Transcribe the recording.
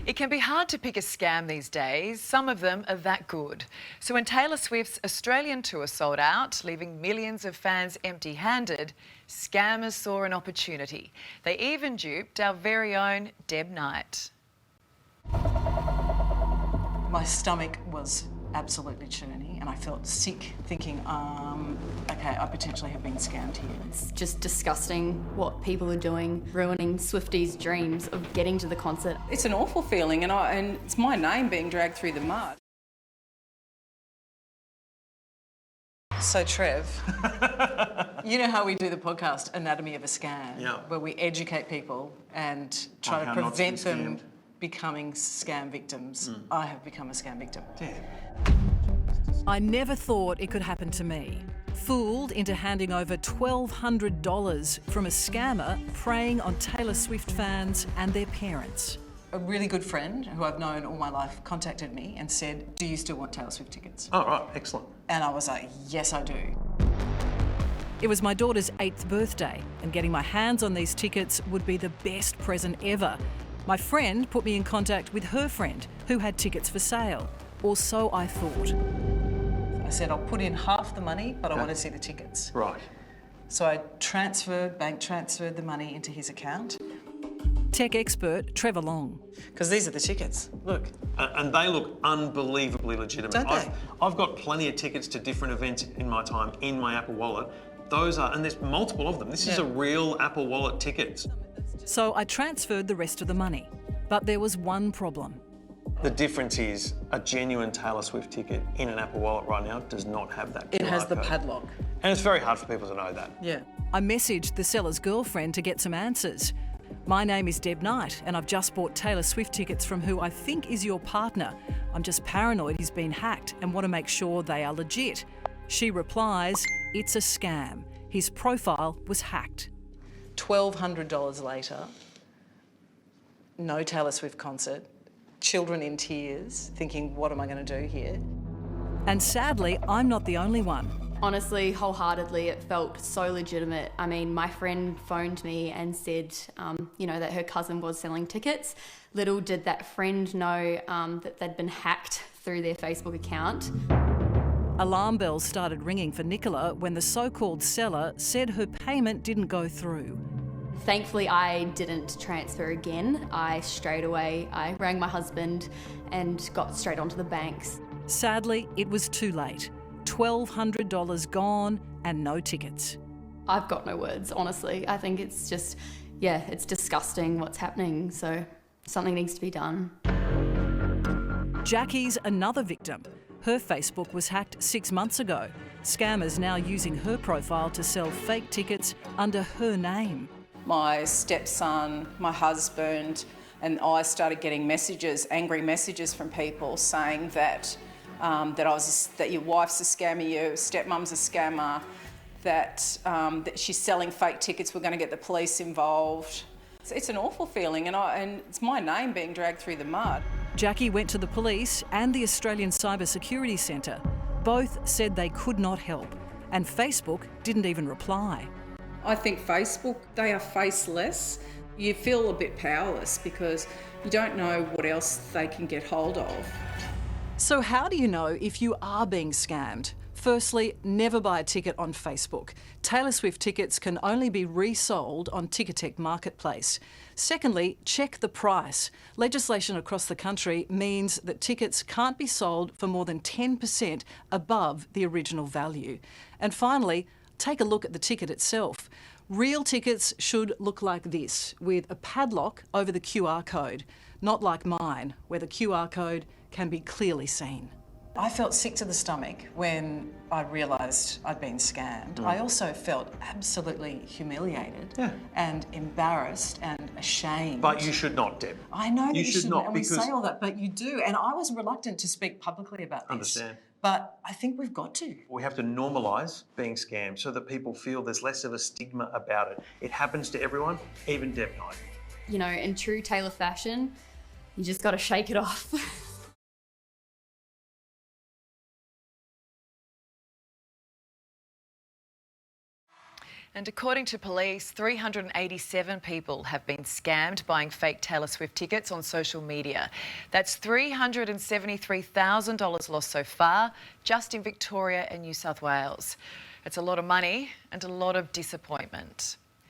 It can be hard to pick a scam these days. Some of them are that good. So when Taylor Swift's Australian tour sold out, leaving millions of fans empty-handed, scammers saw an opportunity. They even duped our very own Deb Knight. My stomach was absolutely churning and I felt sick thinking, okay, I potentially have been scammed here. It's just disgusting what people are doing, ruining Swifties' dreams of getting to the concert. It's an awful feeling and it's my name being dragged through the mud. So Trev, you know how we do the podcast Anatomy of a Scam, Yeah. where we educate people and try On to how not to be prevent them scammed. becoming scam victims. I have become a scam victim. I never thought it could happen to me. Fooled into handing over $1,200 from a scammer preying on Taylor Swift fans and their parents. A really good friend who I've known all my life contacted me and said, do you still want Taylor Swift tickets? Oh, right, excellent. And I was like, yes, I do. It was my daughter's 8th birthday, and getting my hands on these tickets would be the best present ever. My friend put me in contact with her friend, who had tickets for sale, or so I thought. I said, I'll put in half the money, but I want to see the tickets. Right. So I bank transferred the money into his account. Tech expert Trevor Long. Because these are the tickets, look. And they look unbelievably legitimate. Don't they? I've got plenty of tickets to different events in my time in my Apple Wallet. Those are, and there's multiple of them. This is a real Apple Wallet ticket. So I transferred the rest of the money. But there was one problem. The difference is a genuine Taylor Swift ticket in an Apple Wallet right now does not have that It QR has the code. padlock. And it's very hard for people to know that. Yeah. I messaged the seller's girlfriend to get some answers. My name is Deb Knight, and I've just bought Taylor Swift tickets from who I think is your partner. I'm just paranoid he's been hacked and want to make sure they are legit. She replies, it's a scam. His profile was hacked. $1,200 later, no Taylor Swift concert, children in tears, thinking, what am I going to do here? And sadly, I'm not the only one. Honestly, wholeheartedly, it felt so legitimate. I mean, my friend phoned me and said, that her cousin was selling tickets. Little did that friend know that they'd been hacked through their Facebook account. Alarm bells started ringing for Nicola when the so-called seller said her payment didn't go through. Thankfully, I didn't transfer again. I rang my husband and got straight onto the banks. Sadly, it was too late. $1,200 gone and no tickets. I've got no words, honestly. I think it's just, it's disgusting what's happening, so something needs to be done. Jackie's another victim. Her Facebook was hacked 6 months ago. Scammers now using her profile to sell fake tickets under her name. My stepson, my husband, and I started getting angry messages from people saying that that your wife's a scammer, your stepmom's a scammer, that she's selling fake tickets, we're going to get the police involved. It's an awful feeling, and it's my name being dragged through the mud. Jackie went to the police and the Australian Cyber Security Centre. Both said they could not help, and Facebook didn't even reply. I think Facebook, they are faceless. You feel a bit powerless because you don't know what else they can get hold of. So how do you know if you are being scammed? Firstly, never buy a ticket on Facebook. Taylor Swift tickets can only be resold on Ticketek Marketplace. Secondly, check the price. Legislation across the country means that tickets can't be sold for more than 10% above the original value. And finally, take a look at the ticket itself. Real tickets should look like this, with a padlock over the QR code, not like mine, where the QR code can be clearly seen. I felt sick to the stomach when I realised I'd been scammed. I also felt absolutely humiliated and embarrassed and ashamed. But you should not, Deb. I know that you should shouldn't, not, and we because say all that, but you do. And I was reluctant to speak publicly about this. Understand. But I think we've got to. We have to normalise being scammed so that people feel there's less of a stigma about it. It happens to everyone, even Deb Knight. In true Taylor fashion, you just got to shake it off. And according to police, 387 people have been scammed buying fake Taylor Swift tickets on social media. That's $373,000 lost so far, just in Victoria and New South Wales. It's a lot of money and a lot of disappointment.